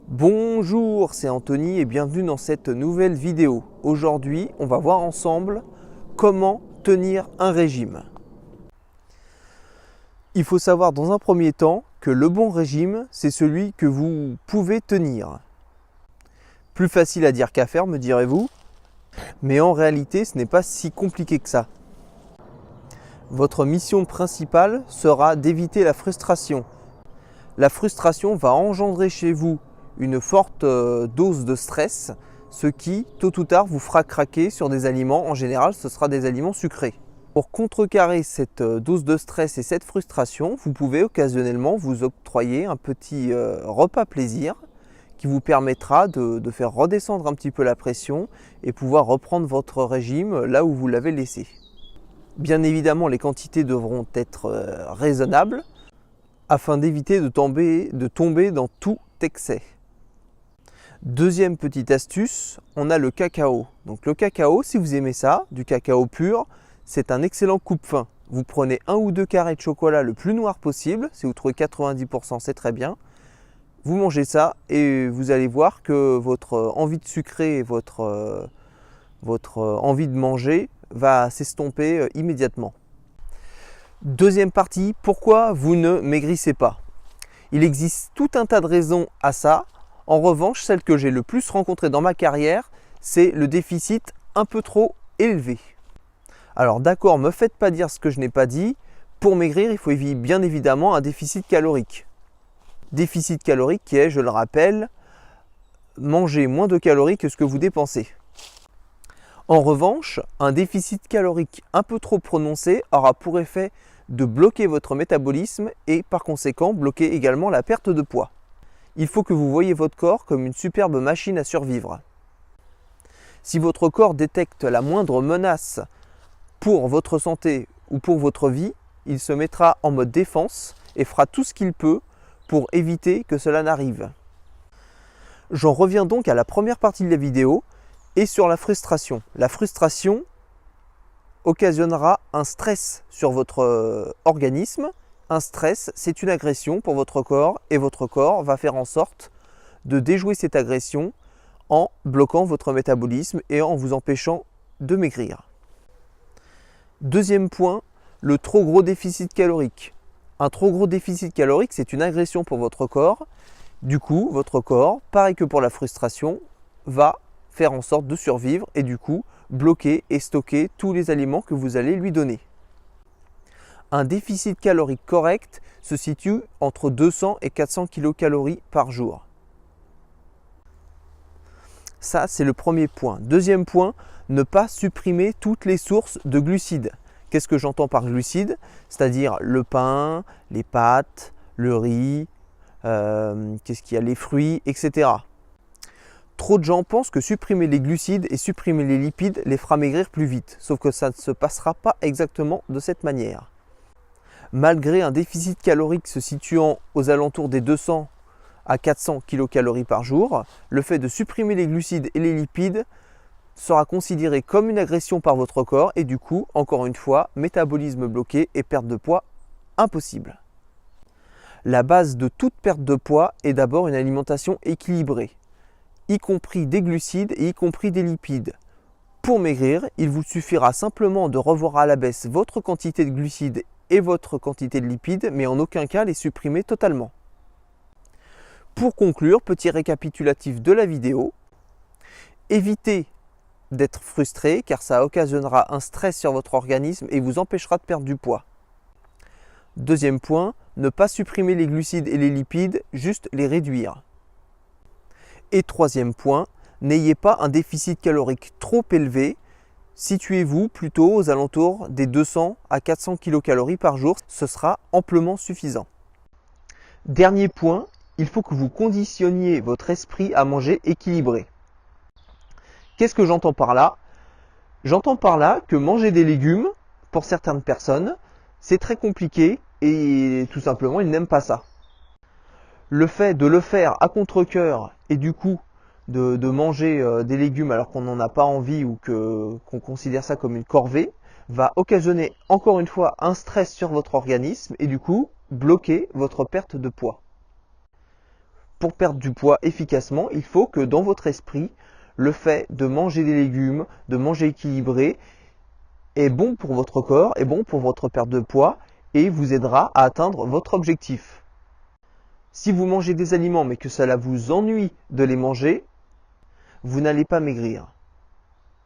Bonjour, c'est Anthony et bienvenue dans cette nouvelle vidéo. Aujourd'hui, on va voir ensemble comment tenir un régime. Il faut savoir dans un premier temps que le bon régime, c'est celui que vous pouvez tenir. Plus facile à dire qu'à faire, me direz-vous, mais en réalité, ce n'est pas si compliqué que ça. Votre mission principale sera d'éviter la frustration. La frustration va engendrer chez vous une forte dose de stress, ce qui, tôt ou tard, vous fera craquer sur des aliments. En général, ce sera des aliments sucrés. Pour contrecarrer cette dose de stress et cette frustration, vous pouvez occasionnellement vous octroyer un petit repas plaisir qui vous permettra de faire redescendre un petit peu la pression et pouvoir reprendre votre régime là où vous l'avez laissé. Bien évidemment, les quantités devront être raisonnables afin d'éviter de tomber dans tout excès. Deuxième petite astuce, on a le cacao. Donc le cacao, si vous aimez ça, du cacao pur, c'est un excellent coupe-faim. Vous prenez 1 ou 2 carrés de chocolat le plus noir possible. Si vous trouvez 90%, c'est très bien. Vous mangez ça et vous allez voir que votre envie de sucrer et votre envie de manger va s'estomper immédiatement. Deuxième partie, pourquoi vous ne maigrissez pas? Il existe tout un tas de raisons à ça. En revanche, celle que j'ai le plus rencontrée dans ma carrière, c'est le déficit un peu trop élevé. Alors d'accord, ne me faites pas dire ce que je n'ai pas dit. Pour maigrir, il faut bien évidemment un déficit calorique. Déficit calorique qui est, je le rappelle, manger moins de calories que ce que vous dépensez. En revanche, un déficit calorique un peu trop prononcé aura pour effet de bloquer votre métabolisme et par conséquent bloquer également la perte de poids. Il faut que vous voyiez votre corps comme une superbe machine à survivre. Si votre corps détecte la moindre menace pour votre santé ou pour votre vie, il se mettra en mode défense et fera tout ce qu'il peut pour éviter que cela n'arrive. J'en reviens donc à la première partie de la vidéo et sur la frustration. La frustration occasionnera un stress sur votre organisme. Un stress, c'est une agression pour votre corps et votre corps va faire en sorte de déjouer cette agression en bloquant votre métabolisme et en vous empêchant de maigrir. Deuxième point, le trop gros déficit calorique. Un trop gros déficit calorique, c'est une agression pour votre corps. Du coup, votre corps, pareil que pour la frustration, va faire en sorte de survivre et du coup bloquer et stocker tous les aliments que vous allez lui donner. Un déficit calorique correct se situe entre 200 et 400 kilocalories par jour. Ça, c'est le premier point. Deuxième point, ne pas supprimer toutes les sources de glucides. Qu'est-ce que j'entends par glucides? C'est-à-dire le pain, les pâtes, le riz, qu'est-ce qu'il y a, les fruits, etc. Trop de gens pensent que supprimer les glucides et supprimer les lipides les fera maigrir plus vite. Sauf que ça ne se passera pas exactement de cette manière. Malgré un déficit calorique se situant aux alentours des 200 à 400 kilocalories par jour, le fait de supprimer les glucides et les lipides sera considéré comme une agression par votre corps et du coup, encore une fois, métabolisme bloqué et perte de poids impossible. La base de toute perte de poids est d'abord une alimentation équilibrée, y compris des glucides et y compris des lipides. Pour maigrir, il vous suffira simplement de revoir à la baisse votre quantité de glucides et votre quantité de lipides, mais en aucun cas les supprimer totalement. Pour conclure, petit récapitulatif de la vidéo. Évitez d'être frustré car ça occasionnera un stress sur votre organisme et vous empêchera de perdre du poids. Deuxième point, ne pas supprimer les glucides et les lipides, juste les réduire. Et troisième point, n'ayez pas un déficit calorique trop élevé. Situez-vous plutôt aux alentours des 200 à 400 kilocalories par jour, ce sera amplement suffisant. Dernier point, il faut que vous conditionniez votre esprit à manger équilibré. Qu'est-ce que j'entends par là? J'entends par là que manger des légumes, pour certaines personnes, c'est très compliqué et tout simplement ils n'aiment pas ça. Le fait de le faire à contre-cœur et du coup de manger des légumes alors qu'on n'en a pas envie ou qu'on considère ça comme une corvée, va occasionner encore une fois un stress sur votre organisme et du coup bloquer votre perte de poids. Pour perdre du poids efficacement, il faut que dans votre esprit, le fait de manger des légumes, de manger équilibré, est bon pour votre corps, est bon pour votre perte de poids et vous aidera à atteindre votre objectif. Si vous mangez des aliments mais que cela vous ennuie de les manger, vous n'allez pas maigrir.